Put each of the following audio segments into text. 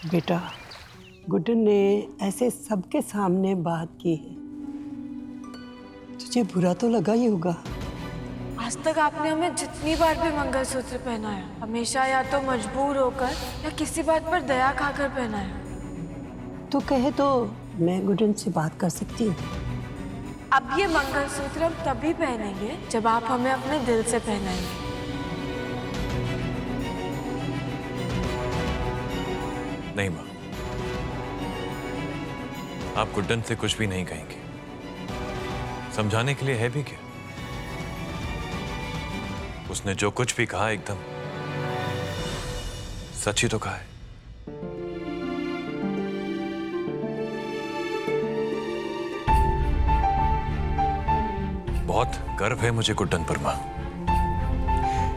बेटा, गुड्डन ने ऐसे सबके सामने बात की है, तुझे बुरा तो लगा ही होगा। आज तक आपने हमें जितनी बार भी मंगलसूत्र पहनाया, हमेशा या तो मजबूर होकर या किसी बात पर दया खाकर पहनाया। तो कहे तो मैं गुड्डन से बात कर सकती हूँ। अब ये मंगलसूत्र हम तभी पहनेंगे जब आप हमें अपने दिल से पहनाएंगे। नहीं माँ, आप गुड्डन से कुछ भी नहीं कहेंगे। समझाने के लिए है भी क्या? उसने जो कुछ भी कहा एकदम सच ही तो कहा है। बहुत गर्व है मुझे गुड्डन पर मां,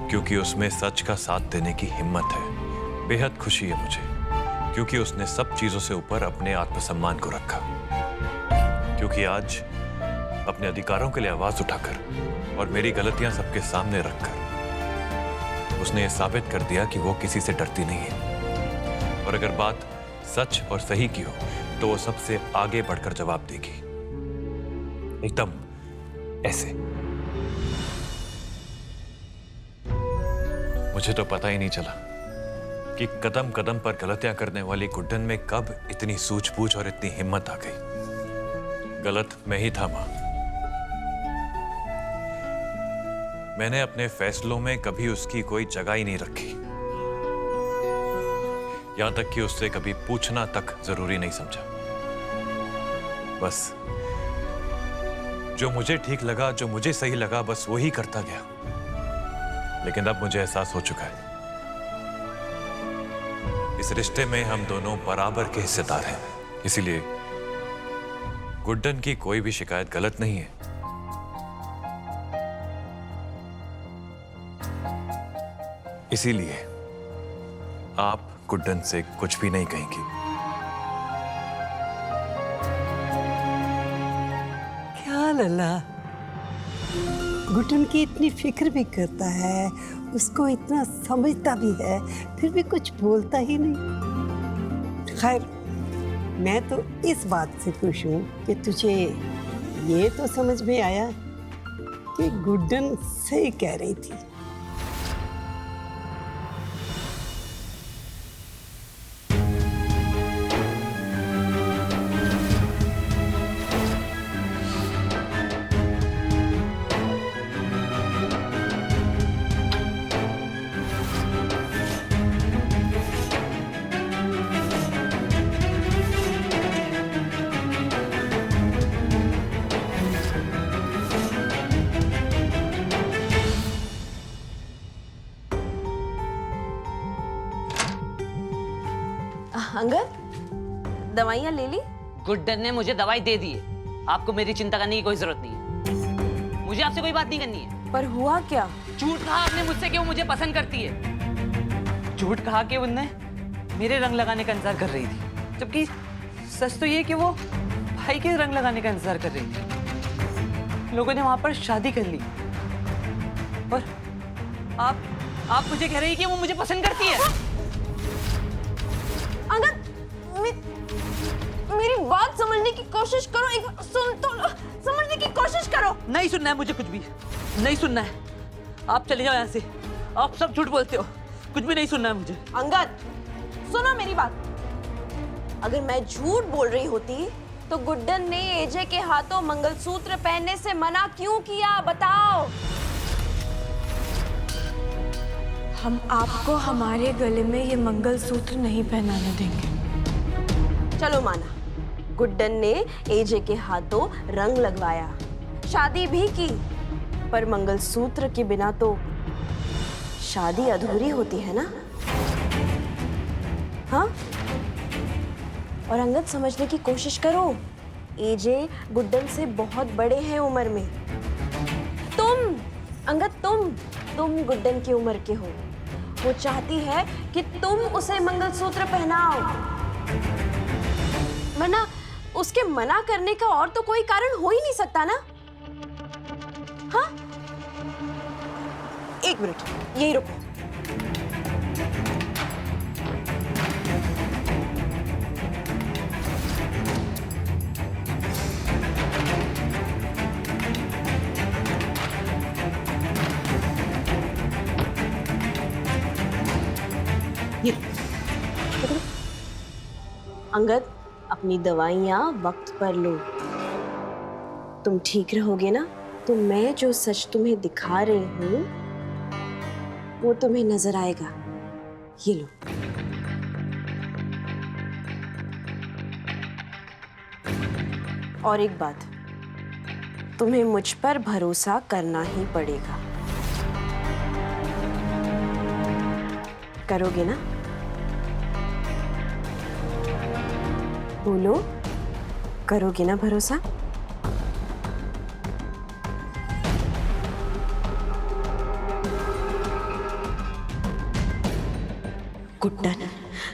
क्योंकि उसमें सच का साथ देने की हिम्मत है। बेहद खुशी है मुझे, क्योंकि उसने सब चीजों से ऊपर अपने आत्मसम्मान को रखा। क्योंकि आज अपने अधिकारों के लिए आवाज उठाकर और मेरी गलतियां सबके सामने रखकर उसने ये साबित कर दिया कि वो किसी से डरती नहीं है। और अगर बात सच और सही की हो तो वो सबसे आगे बढ़कर जवाब देगी, एकदम ऐसे। मुझे तो पता ही नहीं चला कि कदम कदम पर गलतियां करने वाली गुड्डन में कब इतनी सूझबूझ और इतनी हिम्मत आ गई। गलत मैं ही था मां। मैंने अपने फैसलों में कभी उसकी कोई जगह ही नहीं रखी, यहां तक कि उससे कभी पूछना तक जरूरी नहीं समझा। बस जो मुझे ठीक लगा, जो मुझे सही लगा, बस वही करता गया। लेकिन अब मुझे एहसास हो चुका है, इस रिश्ते में हम दोनों बराबर के हिस्सेदार हैं। इसीलिए गुड्डन की कोई भी शिकायत गलत नहीं है। इसीलिए आप गुड्डन से कुछ भी नहीं कहेंगी। क्या लला, गुड्डन की इतनी फिक्र भी करता है, उसको इतना समझता भी है, फिर भी कुछ बोलता ही नहीं। खैर, मैं तो इस बात से खुश हूँ कि तुझे ये तो समझ में आया कि गुड्डन सही कह रही थी। अंगद, दवाइयाँ ले ली? गुड्डन ने मुझे दवाई दे दी है। आपको मेरी चिंता करने की कोई जरूरत नहीं है। मुझे आपसे कोई बात नहीं करनी है। पर हुआ क्या? झूठ कहा आपने मुझसे कि वो मुझे पसंद करती है। झूठ कहा कि उनने मेरे रंग लगाने का इंतजार कर रही थी, जबकि सच तो ये कि वो भाई के रंग लगाने का इंतजार कर रही थी। लोगों ने वहां पर शादी कर ली और आप मुझे कह रही है कि वो मुझे पसंद करती है। अंगद, मेरी बात समझने की कोशिश करो। एक बार सुन तो लो, समझने की कोशिश करो। नहीं सुनना है मुझे, कुछ भी नहीं सुनना है। आप चले जाओ यहाँ से। आप सब झूठ बोलते हो, कुछ भी नहीं सुनना है मुझे। अंगद, सुनो मेरी बात। अगर मैं झूठ बोल रही होती तो गुड्डन ने एजे के हाथों मंगलसूत्र पहनने से मना क्यों किया, बताओ। हम आपको हमारे गले में ये मंगलसूत्र नहीं पहनाने देंगे। चलो माना, गुड्डन ने एजे के हाथों रंग लगवाया, शादी भी की, पर मंगलसूत्र के बिना तो शादी अधूरी होती है ना? हाँ? और अंगद, समझने की कोशिश करो। एजे गुड्डन से बहुत बड़े हैं उम्र में। अंगद, तुम गुड्डन की उम्र के हो। वो चाहती है कि तुम उसे मंगलसूत्र पहनाओ, वरना उसके मना करने का और तो कोई कारण हो ही नहीं सकता ना? हाँ? एक मिनट, यही रुको। ये अंगद, अपनी दवाइयाँ वक्त पर लो। तुम ठीक रहोगे ना तो मैं जो सच तुम्हें दिखा रही हूँ वो तुम्हें नजर आएगा। ये लो। और एक बात, तुम्हें मुझ पर भरोसा करना ही पड़ेगा। करोगे ना? बोलो, करोगे ना भरोसा? गुड्डन,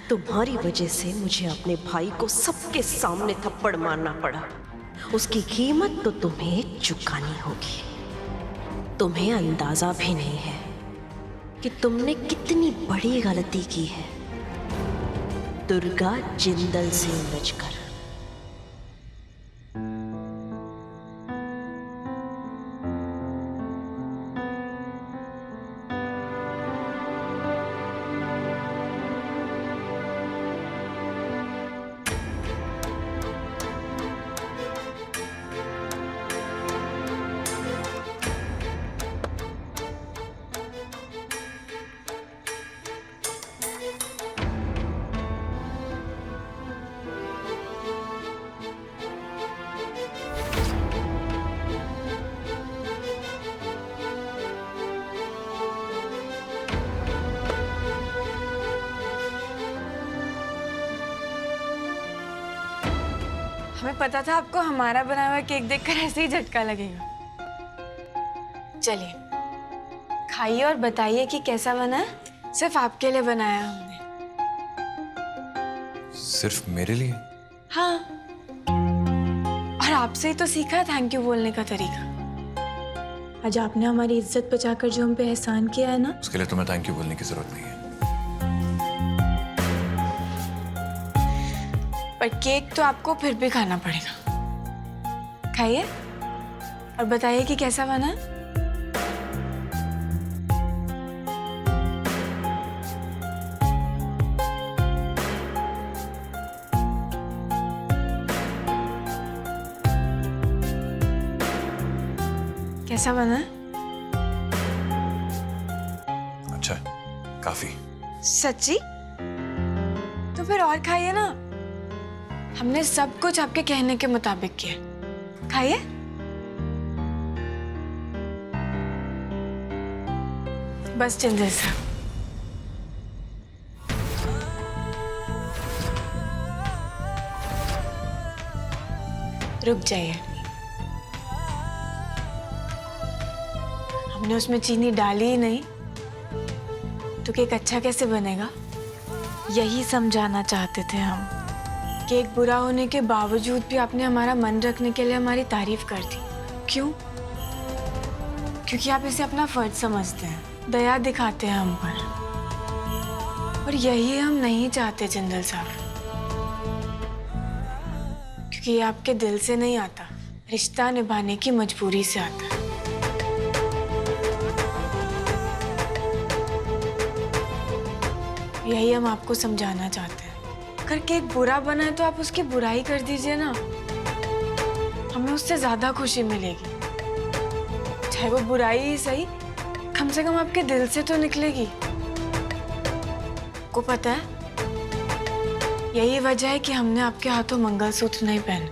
तुम्हारी वजह से मुझे अपने भाई को सबके सामने थप्पड़ मारना पड़ा। उसकी कीमत तो तुम्हें चुकानी होगी। तुम्हें अंदाजा भी नहीं है कि तुमने कितनी बड़ी गलती की है दुर्गा जिंदल से उलझकर। हमें पता था आपको हमारा बनाया हुआ केक देखकर ऐसे ही झटका लगेगा। चलिए खाइए और बताइए कि कैसा बना है। सिर्फ आपके लिए बनाया हमने। सिर्फ मेरे लिए? हाँ, और आपसे ही तो सीखा थैंक यू बोलने का तरीका। आज आपने हमारी इज्जत बचाकर जो हम पे एहसान किया है ना, उसके लिए तुम्हें थैंक यू बोलने की जरूरत नहीं है। पर केक तो आपको फिर भी खाना पड़ेगा। खाइए और बताइए कि कैसा बना है। कैसा बना है? अच्छा, काफी। सच्ची? तो फिर और खाइए ना। हमने सब कुछ आपके कहने के मुताबिक किया। खाइए। बस जिंदल साहब, रुक जाइए। हमने उसमें चीनी डाली ही नहीं तो केक अच्छा कैसे बनेगा, यही समझाना चाहते थे हम। केक बुरा होने के बावजूद भी आपने हमारा मन रखने के लिए हमारी तारीफ कर दी। क्यों? क्योंकि आप इसे अपना फर्ज समझते हैं, दया दिखाते हैं हम पर। और यही हम नहीं चाहते जिंदल साहब, क्योंकि ये आपके दिल से नहीं आता, रिश्ता निभाने की मजबूरी से आता है। यही हम आपको समझाना चाहते हैं। अगर केक बुरा बना है तो आप उसकी बुराई कर दीजिए ना, हमें उससे ज्यादा खुशी मिलेगी। चाहे वो बुराई ही सही, कम से कम आपके दिल से तो निकलेगी। को पता है, यही वजह है कि हमने आपके हाथों मंगलसूत्र नहीं पहने।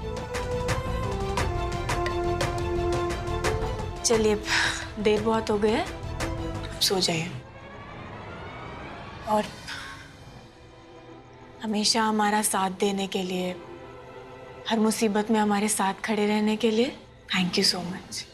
चलिए, देर बहुत हो गई है, सो जाइए। और हमेशा हमारा साथ देने के लिए, हर मुसीबत में हमारे साथ खड़े रहने के लिए थैंक यू सो मच।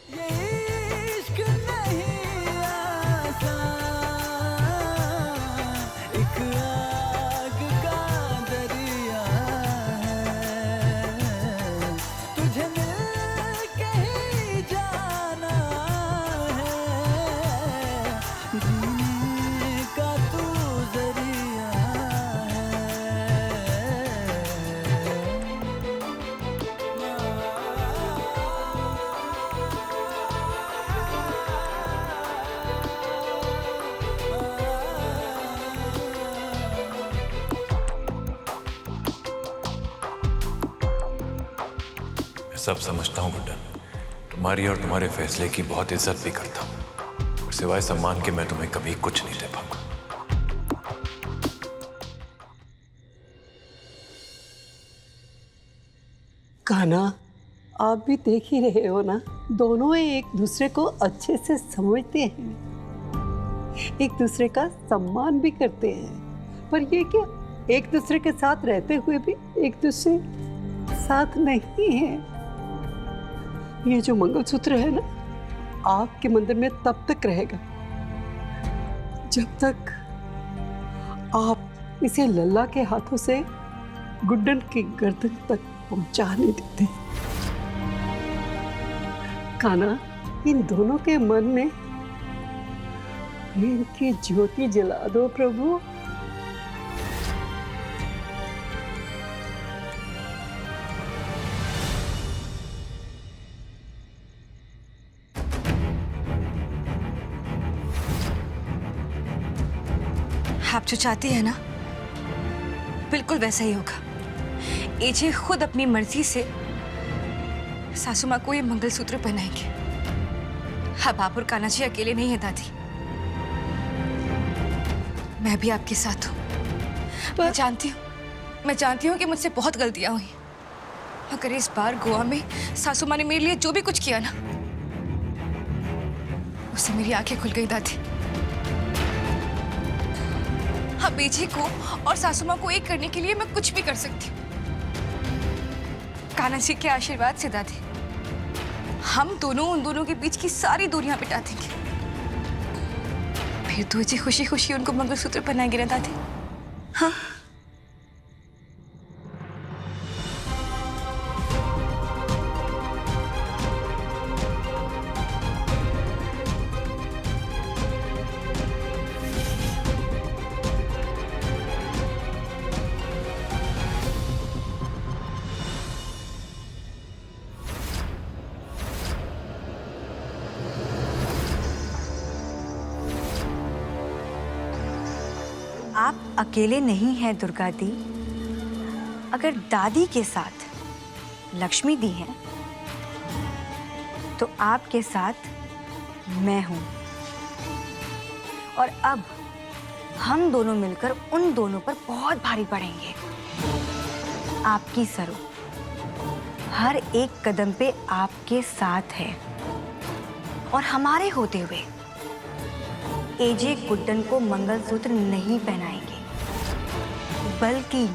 सब समझता हूँ गुड्डन, तुम्हारी और तुम्हारे फैसले की बहुत इज्जत भी करता हूँ, और सिवाय सम्मान के मैं तुम्हें कभी कुछ नहीं दे पाऊंगा। कान्हा, आप भी देख ही रहे हो ना, दोनों एक दूसरे को अच्छे से समझते हैं, एक दूसरे का सम्मान भी करते हैं। पर ये क्या, एक दूसरे के साथ रहते हुए भी एक दूसरे साथ नहीं है। ये जो मंगलसूत्र है ना, आपके मंदिर में तब तक रहेगा जब तक आप इसे लल्ला के हाथों से गुड्डन की गर्दन तक पहुंचा नहीं देते। कान्हा, इन दोनों के मन में प्रेम की ज्योति जला दो प्रभु। आप जो चाहती है ना, बिल्कुल वैसा ही होगा। एजे खुद अपनी मर्जी से सासू माँ को ये मंगलसूत्र पहनाएंगे। अब आप और कान्हा जी अकेले नहीं है दादी, मैं भी आपके साथ हूँ। मैं जानती हूँ कि मुझसे बहुत गलतियां हुई, मगर इस बार गोवा में सासू माँ ने मेरे लिए जो भी कुछ किया ना, उससे मेरी आंखें खुल गई दादी। हाँ, बेजे को और सासू माँ को एक करने के लिए मैं कुछ भी कर सकती हूँ। कान्हा जी के आशीर्वाद से दादी, हम दोनों उन दोनों के बीच की सारी दूरियां मिटा देंगे। फिर तो जी खुशी खुशी उनको मंगलसूत्र पहनाएंगे ना दादी। हाँ, आप अकेले नहीं हैं दुर्गा दी। अगर दादी के साथ लक्ष्मी दी है तो आपके साथ मैं हूं, और अब हम दोनों मिलकर उन दोनों पर बहुत भारी पड़ेंगे। आपकी सरो हर एक कदम पे आपके साथ है, और हमारे होते हुए एजे गुड्डन को मंगलसूत्र नहीं पहनाएंगे, बल्कि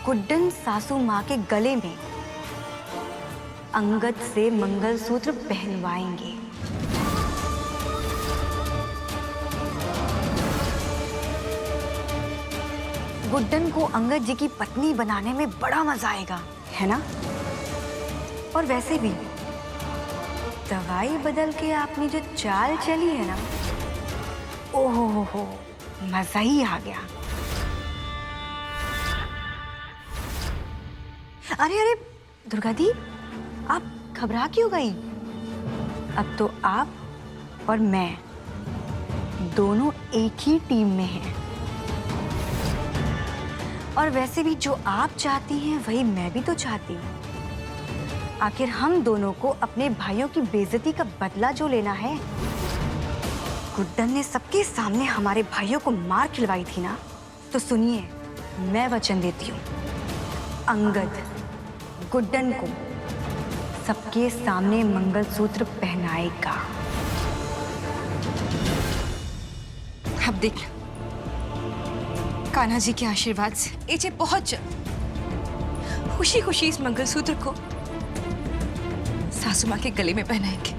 गुड्डन सासू माँ के गले में अंगद से मंगलसूत्र पहनवाएंगे। गुड्डन को अंगद जी की पत्नी बनाने में बड़ा मजा आएगा, है ना? और वैसे भी दवाई बदल के आपने जो चाल चली है ना, ओहो हो, मजा ही आ गया। अरे अरे दुर्गा दी, आप घबरा क्यों गई? अब तो आप और मैं दोनों एक ही टीम में हैं, और वैसे भी जो आप चाहती हैं वही मैं भी तो चाहती हूँ। आखिर हम दोनों को अपने भाइयों की बेइज्जती का बदला जो लेना है। गुड्डन ने सबके सामने हमारे भाइयों को मार खिलवाई थी ना, तो सुनिए, मैं वचन देती हूँ, अंगद गुड्डन को सबके सामने मंगलसूत्र पहनाएगा। अब देख लो, कान्हा जी के आशीर्वाद से एजे बहुत जल्द खुशी खुशी इस मंगलसूत्र को सासू माँ के गले में पहनाएंगे।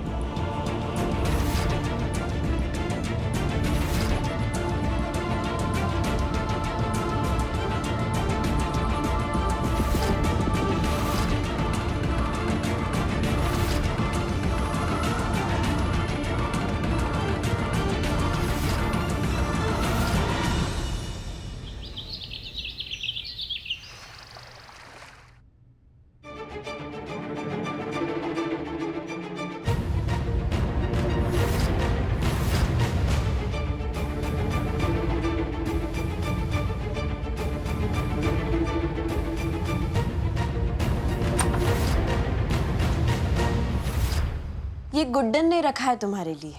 ये गुड्डन ने रखा है तुम्हारे लिए।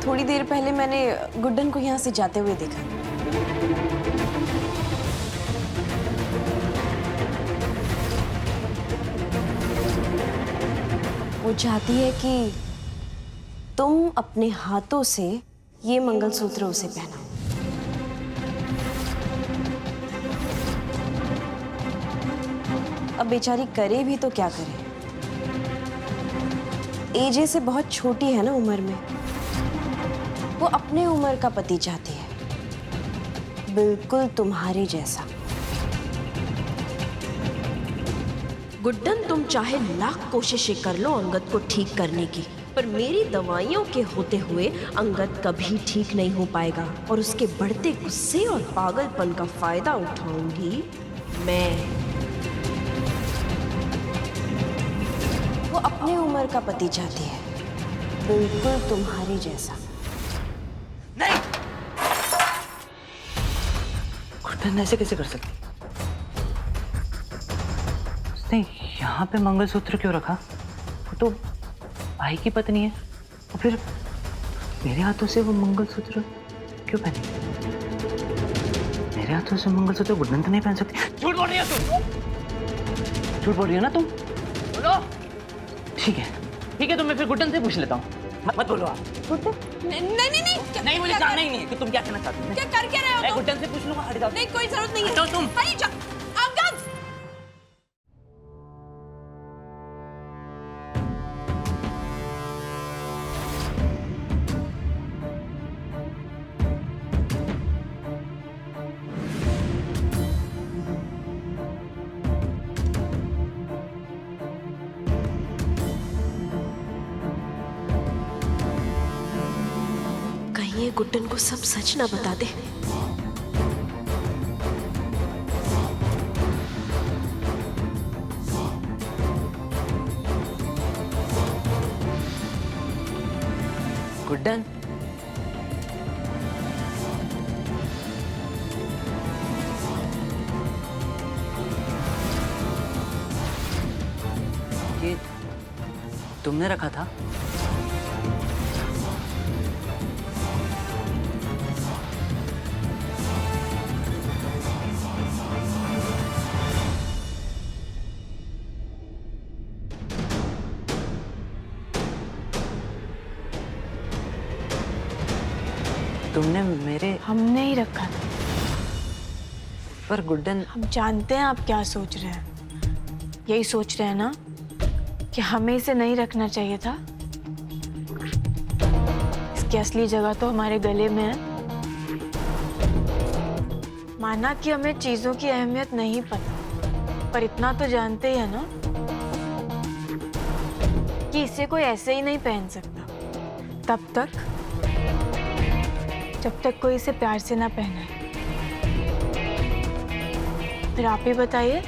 थोड़ी देर पहले मैंने गुड्डन को यहाँ से जाते हुए देखा। वो चाहती है कि तुम अपने हाथों से ये मंगलसूत्र उसे पहनाओ। अब बेचारी करे भी तो क्या करे, एजे से बहुत छोटी है ना उम्र में। वो अपने उम्र का पति चाहती है, बिल्कुल तुम्हारे जैसा। गुड्डन, तुम चाहे लाख कोशिशें कर लो अंगद को ठीक करने की, पर मेरी दवाइयों के होते हुए अंगद कभी ठीक नहीं हो पाएगा और उसके बढ़ते गुस्से और पागलपन का फायदा उठाऊंगी मैं। वो अपने उम्र का पति चाहती है, बिल्कुल तुम्हारे जैसा। नहीं, गुड्डन ऐसे कैसे कर सकती? उसने यहाँ पे मंगलसूत्र क्यों रखा? वो तो भाई की पत्नी है, और फिर मेरे हाथों से वो मंगलसूत्र क्यों पहने? मेरे हाथों से मंगलसूत्र गुड्डन तो नहीं पहन सकती। झूठ बोल रही है तुम, झूठ बोल रही है ना तुम? बोलो। ठीक है तो मैं फिर गुड्डन से पूछ लेता हूँ। मत बोलो आप। नहीं नहीं मुझे जानना ही नहीं है कि तुम क्या कहना चाहती हो। क्या कर क्या रहे हो? मैं गुड्डन से पूछ लूंगा। हट जाओ। नहीं, कोई जरूरत नहीं है। हटो तुम। अरे अंगद! कहीं ये गुड्डन को सब सच ना बता दे। गुड्डन, ये तुमने रखा था? तुमने मेरे हमने ही रखा था। पर गुड्डन, हम जानते हैं आप क्या सोच रहे हैं। यही सोच रहे हैं ना कि हमें इसे नहीं रखना चाहिए था। इसकी असली जगह तो हमारे गले में है। माना कि हमें चीजों की अहमियत नहीं पता, पर इतना तो जानते ही है ना कि इसे कोई ऐसे ही नहीं पहन सकता तब तक जब तक कोई इसे प्यार से ना पहने। फिर आप ही बताइए,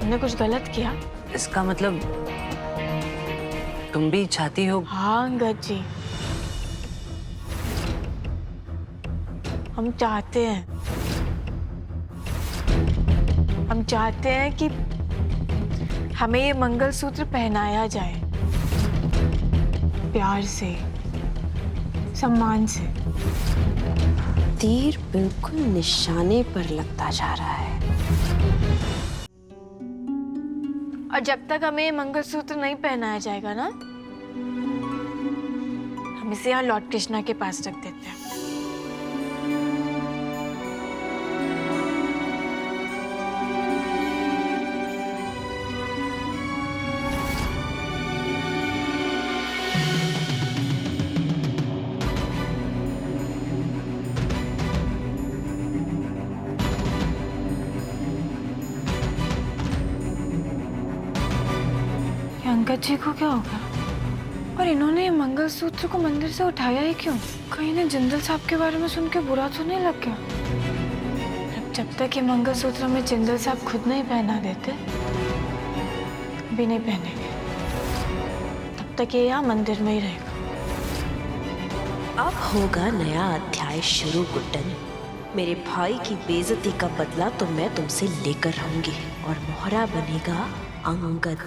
हमने कुछ गलत किया? इसका मतलब तुम भी चाहती हो? हाँ अंगद जी, हम चाहते हैं कि हमें ये मंगलसूत्र पहनाया जाए, प्यार से, सम्मान से। तीर बिल्कुल निशाने पर लगता जा रहा है। और जब तक हमें ये मंगलसूत्र नहीं पहनाया जाएगा ना, हम इसे यहाँ लॉर्ड कृष्णा के पास रख देते हैं। अंगद जी को क्या हो गया? और इन्होंने ये मंगलसूत्र को मंदिर से उठाया ही क्यों? कहीं ने जिंदल साहब के बारे में सुन के बुरा तो नहीं लग गया? जब तक ये मंगलसूत्र में जिंदल साहब खुद नहीं पहना देते, भी नहीं पहनेंगे। तब तक ये यहाँ मंदिर में ही रहेगा। अब होगा नया अध्याय शुरू गुड्डन। मेरे भाई की बेइज्जती का बदला तो मैं तुमसे लेकर रहूंगी और मोहरा बनेगा अंगद।